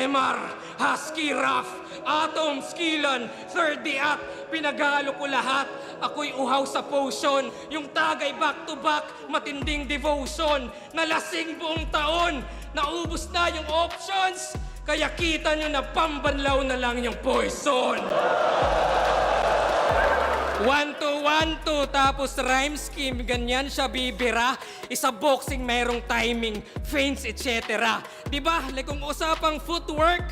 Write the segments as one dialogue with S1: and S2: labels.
S1: MR, Husky Rough, Atom, Skillan, 30 at pinaghalo ko lahat. Ako'y uhaw sa potion, yung tagay back-to-back, matinding devotion. Nalasing buong taon, naubos na yung options, kaya kita nyo na pambanlaw na lang yung poison. 1-2-1-2, tapos rhyme scheme, ganyan siya bibira. Isa boxing, merong timing, feints, etc. Diba, like kung usapang footwork,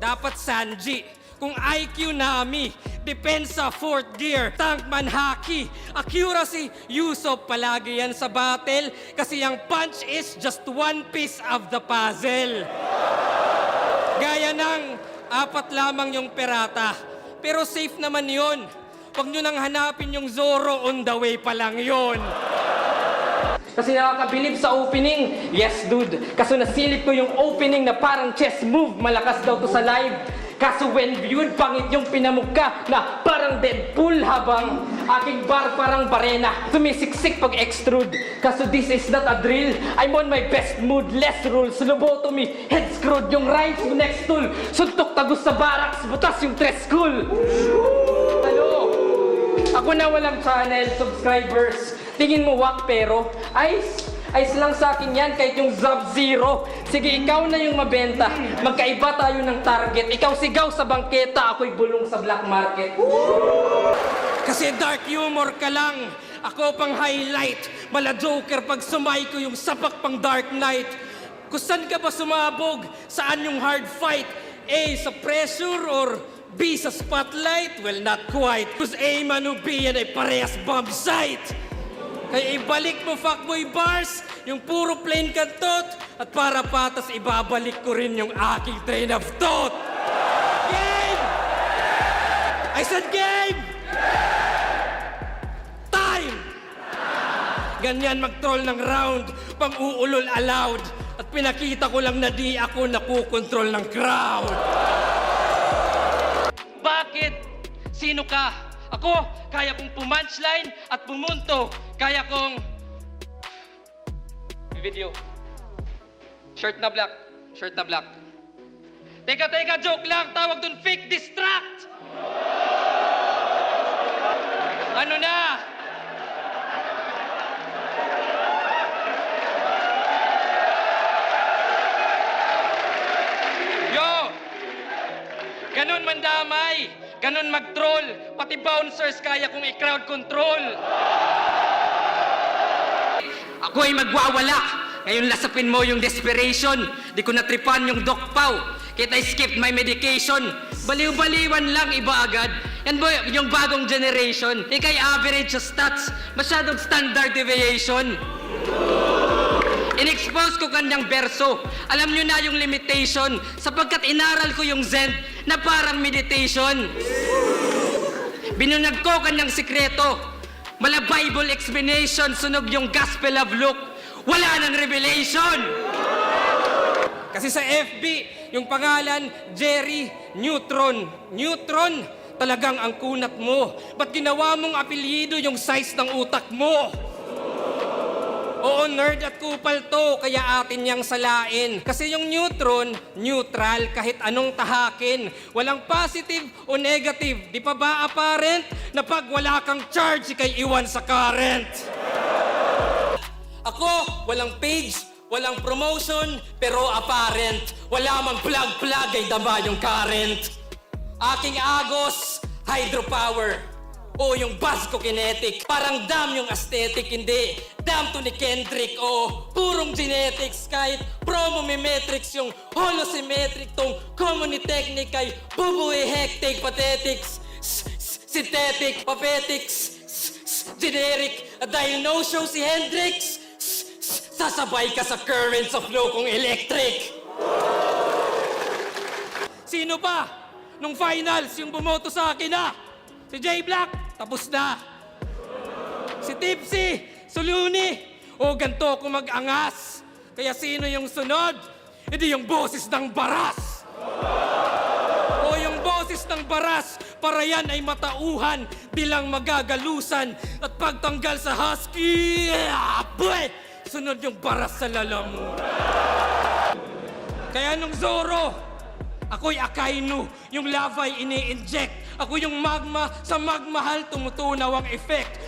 S1: dapat Sanji. Kung IQ Nami, depensa fourth gear, tankman haki, accuracy, Yusuf palagi yan sa battle. Kasi yung punch is just one piece of the puzzle. Gaya ng 4 lamang yung perata. Pero safe naman yun. Huwag nyo nang hanapin yung Zoro, on the way pa lang yun. Kasi nakakabilib sa opening. Yes, dude. Kaso nasilip ko yung opening na parang chess move. Malakas daw to sa live. Kaso when viewed, pangit yung pinamukha na parang Deadpool habang aking bar parang barena. Sumisiksik pag extrude. Kaso this is not a drill. I'm on my best mood, less rules. Lobotomy, head screwed yung rhymes yung next tool. Suntok tagos sa barracks, butas yung tres school. Hello? Ako na walang channel, subscribers. Tingin mo wak pero Ice lang sa akin yan, kahit yung Sub-Zero. Sige, ikaw na yung mabenta. Magkaiba tayo ng target. Ikaw sigaw sa bangketa, ako'y bulong sa black market. Kasi dark humor ka lang. Ako pang highlight. Mala Joker pag sumay ko yung sapak pang Dark Knight. Kung saan ka ba sumabog? Saan yung hard fight? A, sa pressure or B, sa spotlight? Well, not quite. Cause A man o B yan ay parehas bomb site. Kaya ibalik mo, fuckboy bars, yung puro plain kantot, at para patas ibabalik ko rin yung aking train of thought. Game! I said game! Time! Ganyan mag-troll ng round, pang-uulol allowed, at pinakita ko lang na di ako nakukontrol ng crowd. Bakit? Sino ka? Ako, kaya kong pumunchline at pumunto. Kaya kong... Video. Shirt na black. Shirt na black. Teka, joke lang. Tawag dun fake distract. Ano na? Yo! Ganon mandamay. Ganon mag-troll, pati bouncers kaya kong i-crowd control. Ako ay magwawala. Ngayon lasapin mo yung desperation. Di ko natripan yung Doc Pau. Kahit I skipped my medication. Baliw-baliwan lang iba agad. Yan boy, yung bagong generation. Ikay average sa stats. Masyadong standard deviation. In-expose ko kanyang berso. Alam nyo na yung limitation. Sapagkat inaral ko yung Zen na parang meditation. Binunag ko kanyang sikreto. Mala Bible explanation, sunog yung Gospel of Luke. Wala nang revelation. Kasi sa FB, yung pangalan, Jerry Neutron. Neutron, talagang ang kunat mo. Ba't ginawa mong apelyido yung size ng utak mo? Oo, nerd at kupal to, kaya atin niyang salain. Kasi yung neutron, neutral kahit anong tahakin. Walang positive o negative. Di pa ba apparent na pag wala kang charge, ikay iwan sa current? Ako, walang page, walang promotion, pero apparent. Wala mang plug-plug ay dama yung current. Aking agos, hydropower. O yung buzz ko kinetic. Parang dam yung aesthetic, hindi. Dam to ni Kendrick, o purong genetics. Kahit promo metrics yung holosymmetric. Tong common technique ay bubuhay hectic, pathetics, synthetic, papetics, generic. At dahil no show si Hendrix, sasabay ka sa currents of flow kong electric. Sino pa? Nung finals, yung bumoto sa akin na? Si J Black, tapos na. Si Tipsy, Suluni, o ganto ako mag-angas. Kaya sino yung sunod? Hindi yung boses ng baras. O yung boses ng baras, para yan ay matauhan, di lang magagalusan. At pagtanggal sa husky, sunod yung baras sa lalamunan. Kaya nung Zoro, Ako'y Akainu, yung lava ay ini-inject. Ako yung magma, sa magmahal tumutunaw ang effect.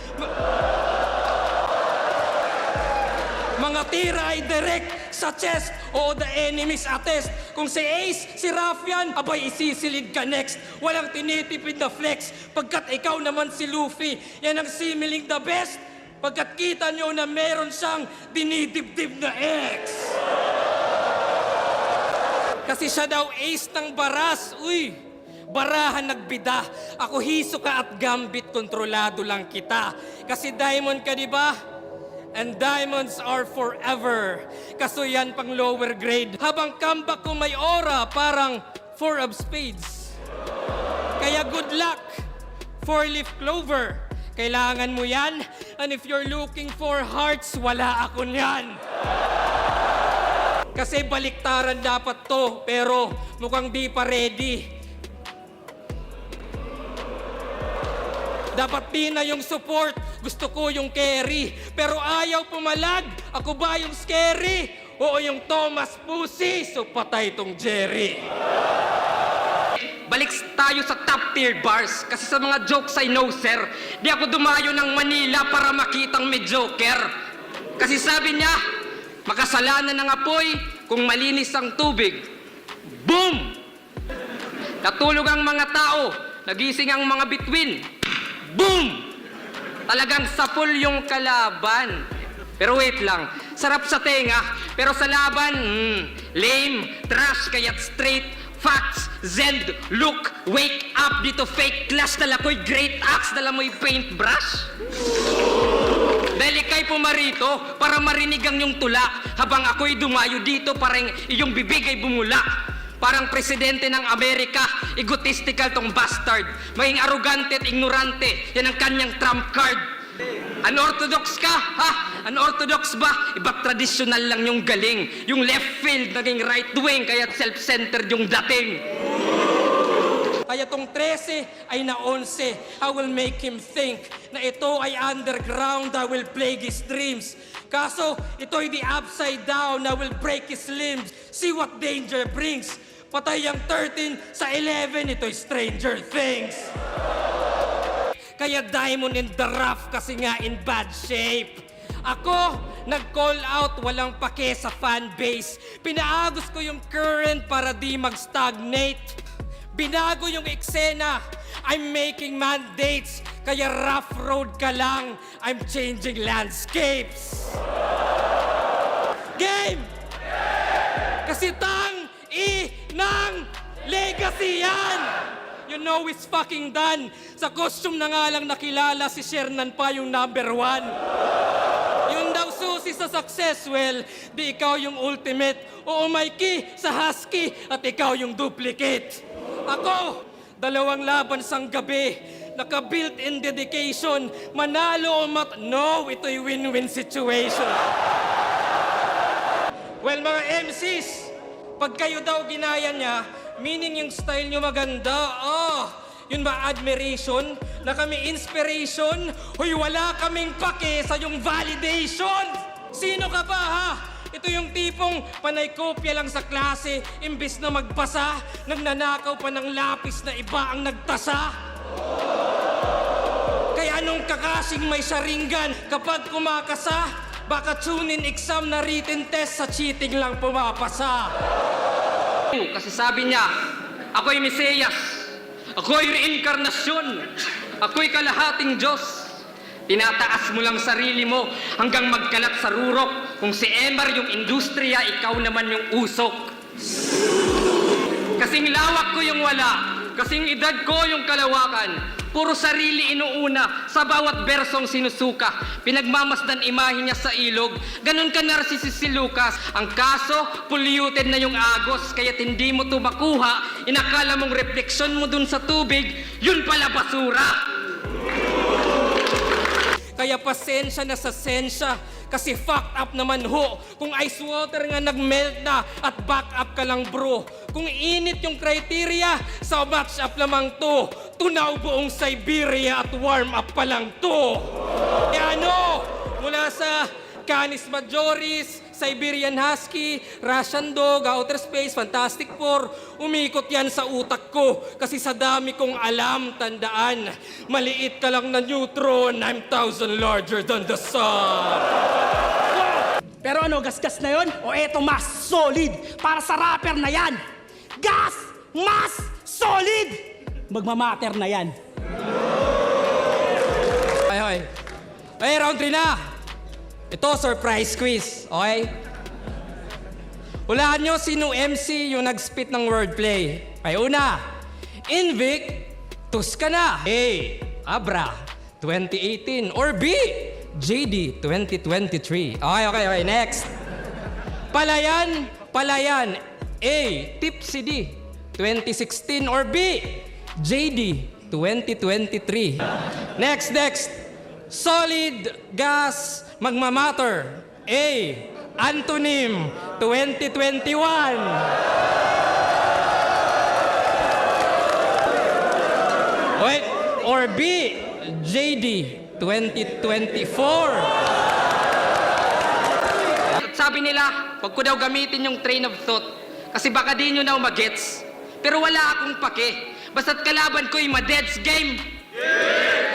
S1: Mga tira ay direct sa chest. Oo, the enemies attest. Kung si Ace, si Raffian, abay isisilid ka next. Walang tinitipid na flex. Pagkat ikaw naman si Luffy, yan ang similing the best. Pagkat kita nyo na meron siyang dinidibdib na ex. Kasi siya daw ace ng baras. Uy, barahan nagbida. Ako Hisoka at Gambit, kontrolado lang kita. Kasi diamond ka, di ba? And diamonds are forever. Kaso yan pang lower grade. Habang comeback ko may aura, parang 4 of spades. Kaya good luck, 4-leaf clover. Kailangan mo yan. And if you're looking for hearts, wala ako niyan. Kasi baliktaran dapat to, pero mukhang di pa ready. Dapat di na yung support, gusto ko yung carry. Pero ayaw pumalag, ako ba yung scary? Oo, yung Thomas Pussy, so patay tong Jerry. Balik tayo sa top tier bars, kasi sa mga jokes I know, sir. Di ako dumayo ng Manila para makitang mediocre. Kasi sabi niya, makasalanan ng apoy kung malinis ang tubig. Boom! Natulog ang mga tao, nagising ang mga bituin. Boom! Talagang sapul yung kalaban. Pero wait lang, sarap sa tenga, pero sa laban, lame, trash, kaya't straight, facts, zend, look, wake up, dito fake clash, dala ko'y great axe, dala mo'y paintbrush. Dahil ika'y pumarito para marinig ang iyong tula, habang ako'y dumayo dito parang iyong bibig ay bumula. Parang presidente ng Amerika, egotistical tong bastard. Maging arrogante at ignorante, yan ang kanyang trump card. Unorthodox ka, ha? Unorthodox ba? Iba't traditional lang yung galing. Yung left field naging right wing, kaya self-centered yung dating. Kaya tong 13 ay na 11. I will make him think na ito ay underground. I will plague his dreams. Kaso ito'y the upside down. I will break his limbs. See what danger brings. Patay ang 13 sa 11. Ito'y Stranger Things. Kaya diamond in the rough kasi nga in bad shape. Ako, nag-call out, walang pake sa fan base. Pinaagos ko yung current para di mag-stagnate. Binago yung eksena, I'm making mandates. Kaya rough road ka lang, I'm changing landscapes. Game! Kasi ng legacy yan! You know it's fucking done. Sa costume na nga lang nakilala si Shernan pa yung number 1. Yun daw susi sa success, well, di ikaw yung ultimate. Oo, Mikey, sa husky, at ikaw yung duplicate. Ako, 2 laban sang gabi. Naka-built-in dedication. Manalo o no, ito'y win-win situation. Well, mga MCs, pag kayo daw ginaya niya, meaning yung style nyo maganda, yun ba admiration? Na kami inspiration? Hoy, wala kaming pake sa yung validation! Sino ka ba, ha? Ito yung tipong panay kopya lang sa klase, imbis na magbasa, nagnanakaw pa ng lapis na iba ang nagtasa. Kaya anong kakasing may saringgan kapag kumakasa? Baka tune-in exam na written test sa cheating lang pumapasa. Kasi sabi niya, ako'y Mesiyas, ako'y reinkarnasyon, ako'y kalahating Diyos. Tinataas mo lang sarili mo hanggang magkalat sa rurok. Kung si Emar yung industriya, ikaw naman yung usok. Kasing lawak ko yung wala, kasing edad ko yung kalawakan. Puro sarili inuuna sa bawat bersong sinusuka. Pinagmamasdan imahe niya sa ilog. Ganun ka narsisis si Lucas. Ang kaso, polluted na yung agos. Kaya't hindi mo to makuha. Inakala mong refleksyon mo dun sa tubig, yun pala basura. Kaya pasensya na sa sensya. Kasi fucked up naman ho. Kung ice water nga nag-melt na at back up ka lang bro. Kung init yung criteria, sa match up lamang to. Tunaw buong Siberia at warm up pa lang to. E ano, mula sa Canis Majoris, Siberian Husky, Russian Dog, Outer Space, Fantastic Four. Umikot yan sa utak ko kasi sa dami kong alam, tandaan, maliit ka lang na neutron, I'm 1,000 larger than the sun.
S2: Pero ano, gasgas na yon? O eto mas solid para sa rapper na yan. Gas! Mas solid! Magmamatter na yan.
S1: Ay, round 3 na. Ito, surprise quiz, okay? Hulaan nyo sino MC yung nag-spit ng wordplay. Ay, una, Invictus ka na. A, Abra, 2018. Or B, JD, 2023. Okay, next. Palayan. A, Tipsy D, 2016. Or B, JD, 2023. Next. Solid, gas, magmamatter. A, Antonym, 2021. Wait, or B, JD, 2024. Sabi nila, wag ko daw gamitin yung train of thought kasi baka di nyo na magets. Pero wala akong pake. Basta't kalaban ko'y ma-deads game.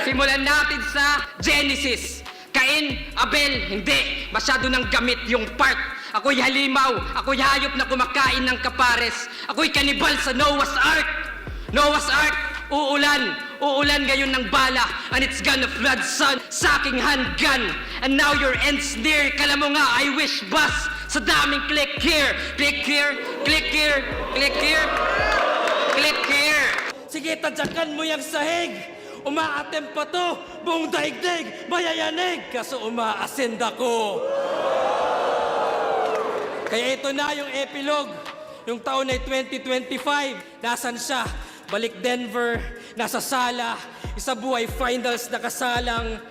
S1: Simulan natin sa Genesis. Cain, Abel, hindi. Masyado nang gamit yung part. Ako'y halimaw, ako'y hayop na kumakain ng kapares. Ako'y kanibal sa Noah's Ark. Noah's Ark, uulan ngayon ng bala. And it's gonna flood sun, saking handgun. And now your end's near. Kala mo nga, I wish bus. Sa daming click here, click here, click here, click here, click here. Sige, tadyakan mo yung sahig. Umaatem pa to, buong daigdig, mayayanig, kaso umaasin ako. Kaya ito na yung epilogue. Yung taon ay 2025. Nasaan siya? Balik Denver, nasa sala, isa buhay finals nakasalang.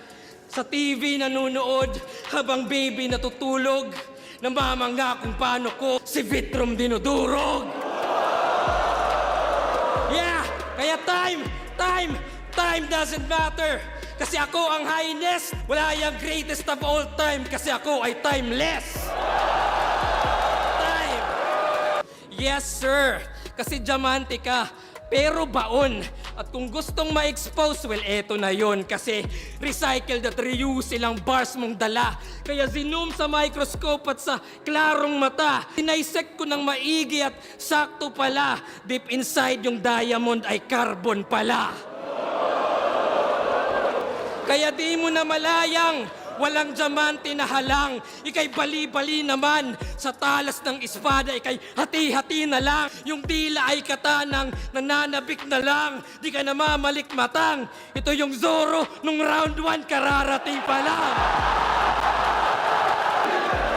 S1: Sa TV nanonood, habang baby natutulog. Namamanga kung paano ko si Vitrom dinudurog. Yeah, kaya time doesn't matter. Kasi ako ang highest. Wala yung greatest of all time kasi ako ay timeless. Time. Yes, sir. Kasi diamante ka. Pero baon. At kung gustong ma-expose, well, eto na yon. Kasi recycled at reuse ilang bars mong dala. Kaya zoom sa microscope at sa klarong mata. Dissect ko ng maigi at sakto pala. Deep inside yung diamond ay carbon pala. Kaya di mo na malayang, walang diamante na halang. Ika'y bali-bali naman, sa talas ng espada, ika'y hati-hati na lang. Yung dila ay katanang, nananabik na lang. Di ka na mamalikmatang. Ito yung Zorro, nung round 1, kararating pa lang.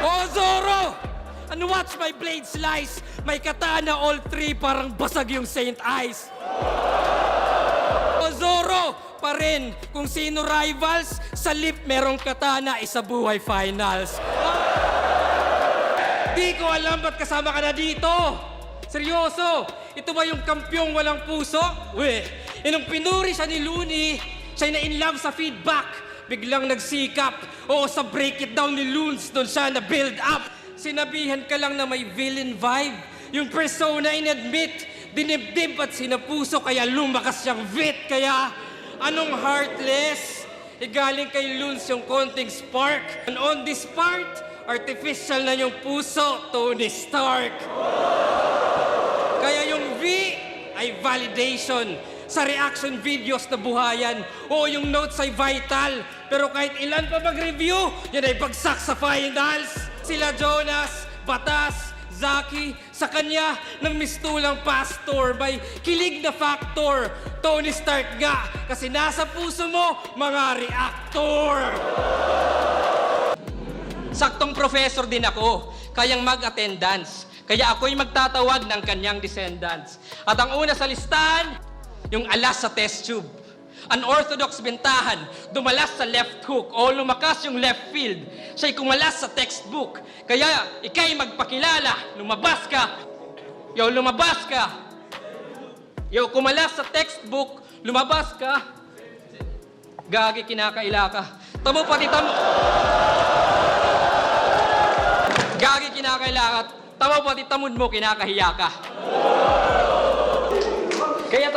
S1: Oh, Zorro! And watch my blade slice. May katana all 3, parang basag yung Saint Ice. Oh, Zorro! Pa rin. Kung sino rivals, sa lip merong katana, isa buhay finals. Di ko alam ba't kasama ka na dito. Seryoso, ito ba yung kampyong walang puso? Nung pinuri siya ni Looney, siya'y na in love sa feedback. Biglang nagsikap. Oo, sa break it down ni Loons, doon siya na build up. Sinabihan ka lang na may villain vibe. Yung persona in-admit, dinibdib at sinapuso, kaya lumakas siyang vit. Kaya, anong heartless? Galing kay Loons yung konting spark. And on this part, artificial na yung puso, Tony Stark. Kaya yung V ay validation. Sa reaction videos na buhayan. O yung notes ay vital. Pero kahit ilan pa mag-review, yan ay bagsak sa finals. Sila Jonas, Batas, Zaki, sa kanya ng mistulang pastor, may kilig na factor. Tony Stark nga, kasi nasa puso mo, mga reactor. Saktong professor din ako, kayang mag-attendance. Kaya ako'y magtatawag ng kanyang descendants. At ang una sa listahan, yung alas sa test tube. Unorthodox bentahan, dumalas sa left hook o lumakas yung left field. Siya'y kumalas sa textbook. Kaya ika'y magpakilala, lumabas ka. Lumabas ka. Kumalas sa textbook, lumabas ka. Gagi, kinakaila ka. Tamo pati tamo. Gagi kinakailangan, tama pati tamod mo, kinakahiya ka. Kaya't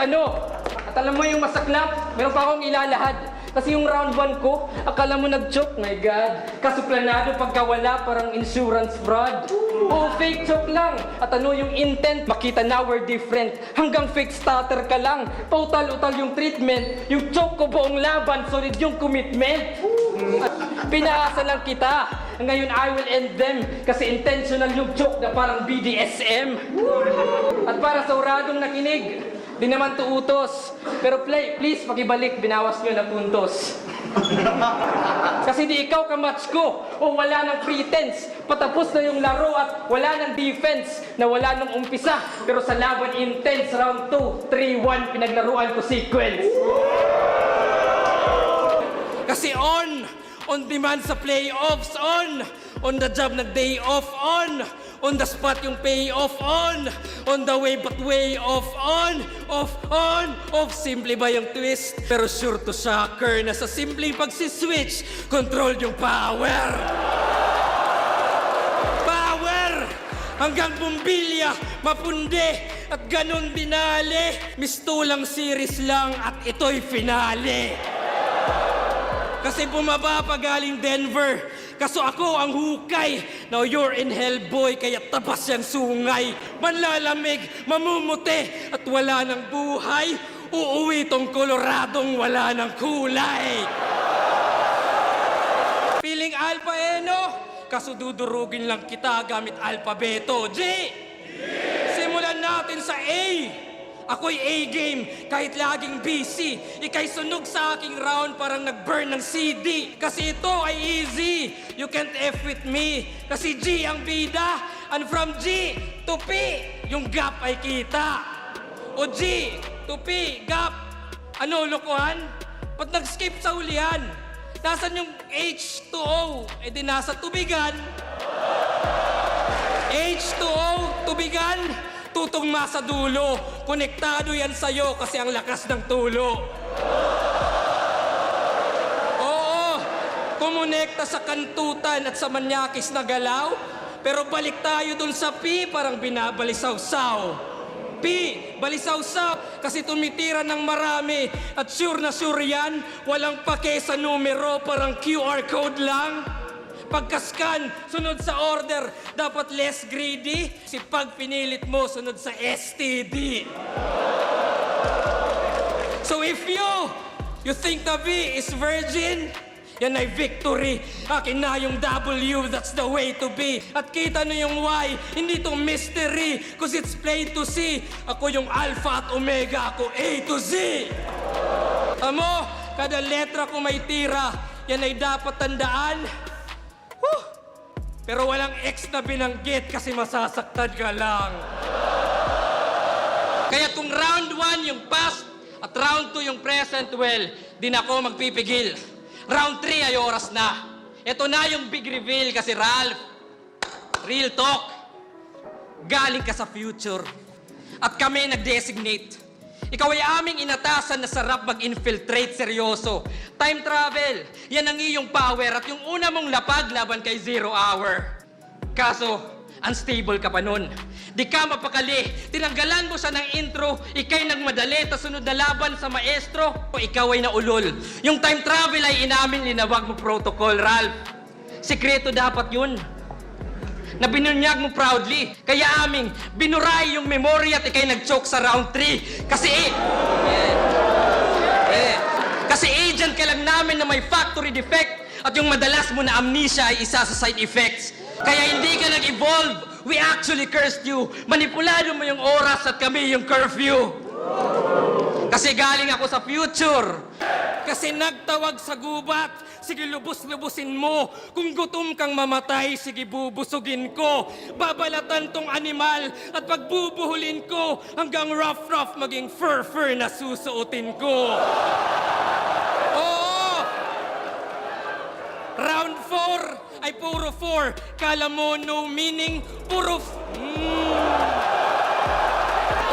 S1: at alam mo yung masaklap, meron pa akong ilalahad. Kasi yung round 1 ko, akala mo nag-joke, my God. Kasuplanado pagkawala, parang insurance fraud. Oo, fake joke lang. At yung intent, makita na we're different. Hanggang fake starter ka lang. Pautal-utal yung treatment. Yung joke ko buong laban, solid yung commitment. Pinaasa lang kita. Ngayon, I will end them. Kasi intentional yung joke na parang BDSM. At para sa uradong nakinig, di naman to utos. Pero please, pakibalik, binawas nyo na puntos. Kasi di ikaw kamatch ko, o wala nang pretense. Patapos na yung laro at wala nang defense, na wala nung umpisa. Pero sa laban intense, round 2, 3-1, pinaglaruan ko sequence. Kasi on demand sa playoffs, on the job na day off, on the spot yung payoff, on the way but way off, off. Simple ba yung twist? Pero sure to shocker na sa simpleng pagsiswitch, control yung power. Hanggang bumbilya, mapundi, at ganun dinali. Mistulang series lang at ito'y finale. Kasi bumaba pa galing Denver. Kaso ako ang hukay. Now you're in hell, boy, kaya tabas yung sungay. Manlalamig, mamumuti, at wala ng buhay. Uuwi tong Coloradong wala ng kulay. Feeling alpha no? Kaso dudurugin lang kita gamit alpabeto. G! Simulan natin sa A. Ako'y A-game, kahit laging busy. Ika'y sunog sa aking round, parang nag-burn ng CD. Kasi ito ay easy, you can't F with me. Kasi G ang bida, and from G to P, yung gap ay kita. O G to P, gap. Ano, lokohan? Ba't nag-skip sa ulihan? Nasaan yung H to O? E di nasa tubigan. H to O, tubigan. Tutugma sa dulo. Konektado yan sa'yo kasi ang lakas ng tulo. Oo, kumonekta sa kantutan at sa manyakis na galaw. Pero balik tayo dun sa P, parang binabalisaw-saw. P, balisaw-saw, kasi tumitira ng marami. At sure na sure yan, walang pake sa numero, parang QR code lang. Pagka-scan, sunod sa order, dapat less greedy. Si pag pinilit mo, sunod sa STD. So if you think the V is virgin, yan ay victory. Akin na yung W, that's the way to be. At kita na yung Y, hindi to mystery, cause it's plain to see. Ako yung alpha at omega, ako A to Z. Amo, kada letra ko may tira, yan ay dapat tandaan. Pero walang X na binanggit kasi masasaktan ka lang. Kaya kung round 1 yung past at round 2 yung present, well, di na ako magpipigil. Round 3 ay oras na. Ito na yung big reveal kasi Ralph, real talk, galing ka sa future. At kami nag-designate. Ikaw ay aming inatasan na sarap mag-infiltrate seryoso. Time travel, yan ang iyong power at yung una mong lapag laban kay Zero Hour. Kaso, unstable ka pa nun. Di ka mapakali, tinanggalan mo siya ng intro, ikay nagmadali, tas sunod na laban sa maestro, o ikaw ay naulol. Yung time travel ay inamin, linawag mo protocol, Ralph. Sikreto dapat yun. Na binunyag mo proudly. Kaya aming binuray yung memory at ikay nag-choke sa round 3. Kasi kasi agent ka lang namin na may factory defect at yung madalas mo na amnesia ay isa sa side effects. Kaya hindi ka nag-evolve. We actually cursed you. Manipulado mo yung oras at kami yung curfew. Kasi galing ako sa future. Kasi nagtawag sa gubat. Sige, lubos-lubusin mo. Kung gutom kang mamatay, sige, bubusugin ko. Babalatan tong animal at pagbubuhulin ko hanggang rough maging fur na susuotin ko. Oo! Round 4 ay puro 4. Kala mo no meaning, puro...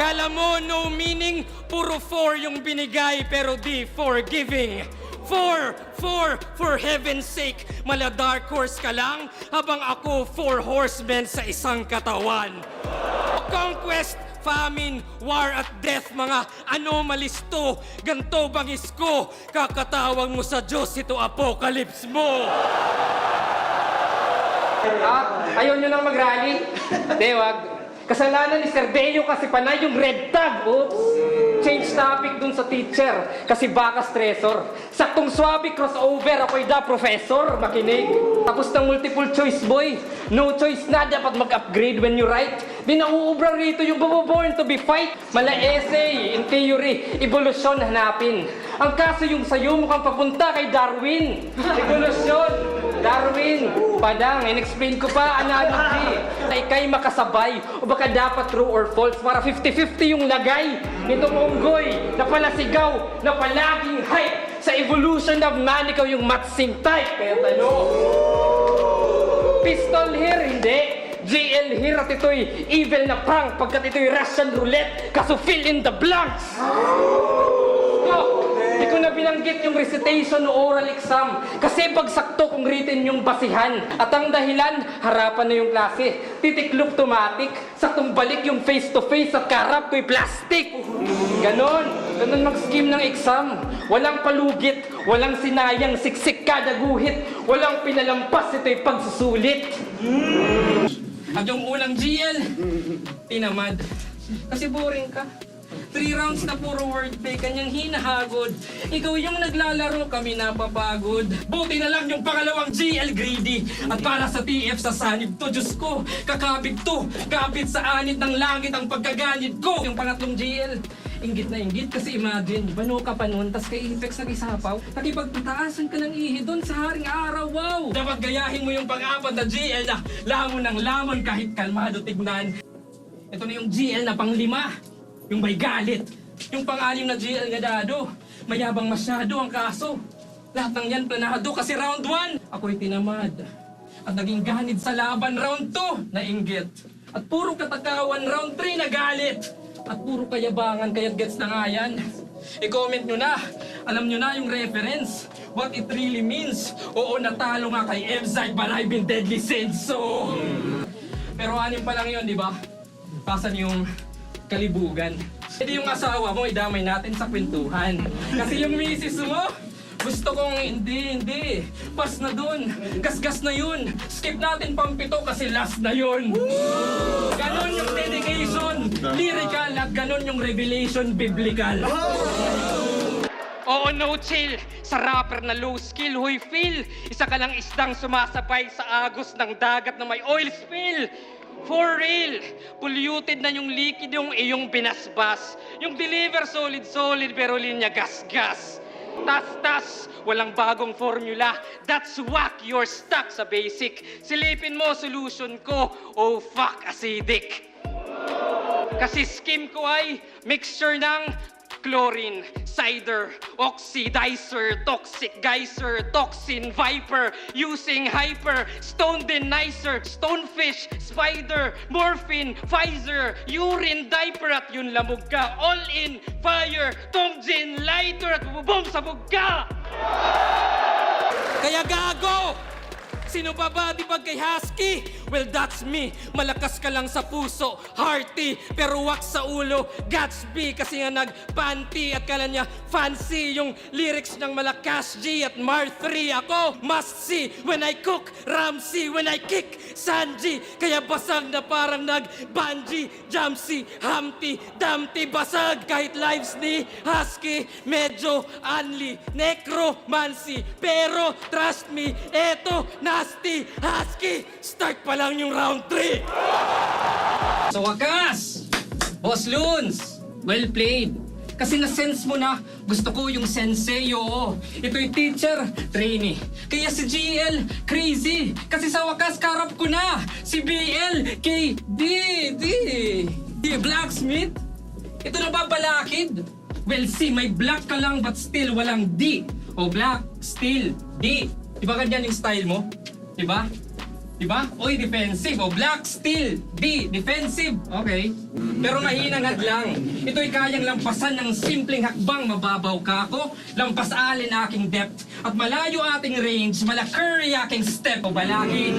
S1: Kala mo no meaning, puro 4 yung binigay pero di forgiving. For heaven's sake, mala dark horse ka lang, habang ako 4 horsemen sa isang katawan. Conquest, famine, war at death, mga anomalies to. Ganto bangis ko, kakatawag mo sa Diyos, ito apocalypse mo.
S3: Ayaw nyo nang mag-rally? Hindi, wag. Kasalanan ni Sir Deo kasi panay yung red tag. Oops. Change topic dun sa teacher kasi baka stressor. Saktong swabe crossover, ako'y da professor. Makinig. Tapos ng multiple choice boy. No choice na, dapat mag-upgrade when you write. Di nauubra rito yung born to be fight. Mala essay, in theory, evolution hanapin. Ang kaso yung sayo mukhang papunta kay Darwin. Evolution, Darwin. Padang, in-explain ko pa, analogy. Na ikay makasabay o baka dapat true or false para 50-50 yung lagay. Nitong unggoy na palasigaw, na palaging hype sa evolution of man, ikaw yung matsing type. Kaya tanong, pistol here, hindi. GL here at ito'y evil na prank pagkat ito'y Russian roulette kaso fill in the blanks. Di ko na binanggit yung recitation o oral exam kasi pagsakto kung written yung basihan. At ang dahilan, harapan na yung klase. Titiklop automatic, saktong balik yung face-to-face at karap ko'y plastic. Ganon mag-scheme ng exam. Walang palugit, walang sinayang, siksik kada guhit, walang pinalampas, ito'y pagsusulit.
S1: At yung unang GL, tinamad. Kasi boring ka. 3 rounds na puro wordplay, kanyang hinahagod. Ikaw yung naglalaro, kami napapagod. Buti na lang yung pangalawang GL greedy. At para sa TF sa sanib to, Diyos ko, kakabig to. Kapit sa anit ng langit ang pagkaganid ko. Yung pangatlong GL, inggit na inggit kasi imagine, bano ka pa nun, tas kay Apex nag-isapaw, nakipagpataasan ka ng ihi doon sa haring araw, wow! Dapat gayahin mo yung pang-apat na GL na lamon ng lamon kahit kalmado tignan. Ito na yung GL na pang-5, yung may galit. Yung pang-anim na GL nga dado, mayabang masyado ang kaso. Lahat ng yan planado kasi round 1, ako'y tinamad. At naging ganid sa laban round 2, nainggit. At puro katakawan round 3 na galit. At puro kayabangan, kaya't gets na nga yan. I-comment nyo na, alam nyo na yung reference, what it really means. Oo, natalo nga kay Evzite, but I've been deadly since, so... Pero 6 pa lang yun, di ba? Pasan yung kalibugan. Hindi yung asawa mo, idamay natin sa kwentuhan. Kasi yung misis mo, gusto kong hindi. Pas na dun. Gasgas na yun. Skip natin pang 7 kasi last na yun. Ganon yung dedication. Lyrical at ganon yung revelation biblical. Oo, no chill. Sa rapper na low skill, huy feel. Isa ka lang isdang sumasabay sa agos ng dagat na may oil spill. For real, polluted na yung liquid yung iyong binasbas. Yung deliver solid pero linya gas-gas. Tas, walang bagong formula. That's whack, you're stuck sa basic. Silipin mo, solution ko, oh fuck, acidic. Kasi skim ko ay mixture ng chlorine, cider, oxidizer, toxic geyser, toxin, viper, using hyper, stone denizer, stonefish, spider, morphine, Pfizer, urine, diaper at yun lamog ka. All in, fire, tongjin, lighter at bubong sabog ka! Kaya gago! Sino pa ba di pag kay Husky? Well, that's me. Malakas ka lang sa puso, hearty, pero wak sa ulo, Gatsby. Kasi nga nag-panty at kala niya fancy yung lyrics ng malakas G at Mar 3. Ako, must see when I cook, Ramsey when I kick, Sanji. Kaya basag na parang nag-bungee, Jamsey, Humpty, Dumpty, basag. Kahit lives ni Husky, medyo unli, necromancy. Pero trust me, eto, nasty, Husky, start pa lang yung round 3.
S3: Sa wakas, Boss Loons, well played. Kasi na-sense mo na, gusto ko yung sensei, oo. Ito'y teacher, trainee. Kaya si GL, crazy. Kasi sa wakas, karap ko na. Si BL, KD, blacksmith. Ito na ba balakid? Well, see, may black ka lang but still walang D. O black, still, D. Di ba ganyan yung style mo? Di ba?
S1: Diba? Oy, defensive. O, black, steel. D, defensive. Okay. Pero mahinang hadlang. Ito'y kayang lampasan ng simpleng hakbang. Mababaw ka ako. Lampas alin aking depth. At malayo ating range. Mala Curry aking step. O, balaki.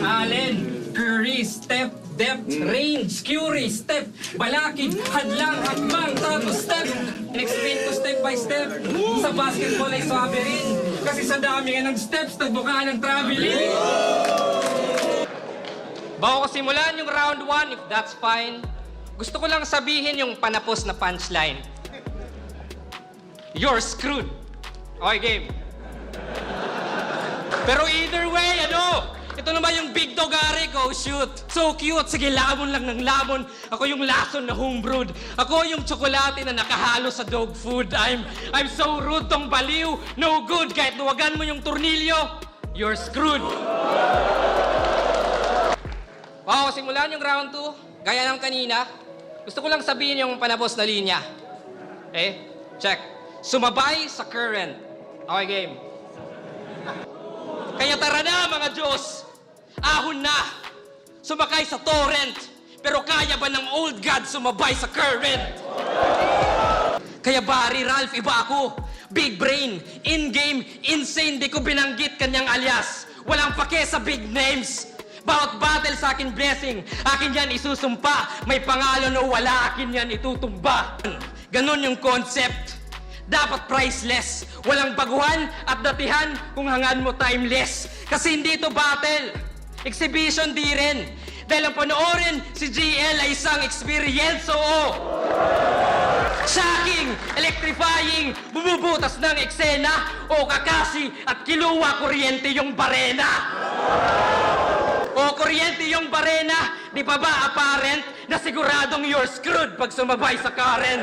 S1: Allen, Curry, step, depth, range, Curry, step, balakid, hadlang, hakbang, tapos step. In-explain ko step by step. Sa basketball ay sabi rin. Kasi sa dami nga ng steps, nagbuka ng traveling. Bago ko simulan yung round 1, if that's fine, gusto ko lang sabihin yung panapos na punchline. You're screwed. Okay, game. Pero either way, ito naman yung big dog ari ko, shoot. So cute, sige lamon lang ng lamon. Ako yung lason na homebrewed. Ako yung tsokolate na nakahalo sa dog food. I'm so rude tong baliw. No good, kahit luwagan mo yung tornilyo, you're screwed. Wow, simulan yung round 2. Gaya ng kanina, gusto ko lang sabihin yung panabos na linya. Okay? Check. Sumabay sa current. Okay, game. Kaya tara na, mga Diyos. Ahon na. Sumakay sa torrent. Pero kaya ba ng old God sumabay sa current? Kaya Barry, Ralph, iba ako. Big brain, in-game, insane, di ko binanggit kanyang alias. Walang pake sa big names. Bawat battle sa akin blessing, akin yan isusumpa. May pangalan o wala, akin yan itutumba. Ganon yung concept. Dapat priceless. Walang baguhan at datihan kung hangan mo timeless. Kasi hindi ito battle. Exhibition di rin. Dahil ang panoorin, si GL ay isang experience, oo. Shocking, electrifying, bumubutas ng eksena, o kakasi at kiluwa kuryente yung barena. O kuryente yung barena, di pa ba apparent na siguradong you're screwed pag sumabay sa current?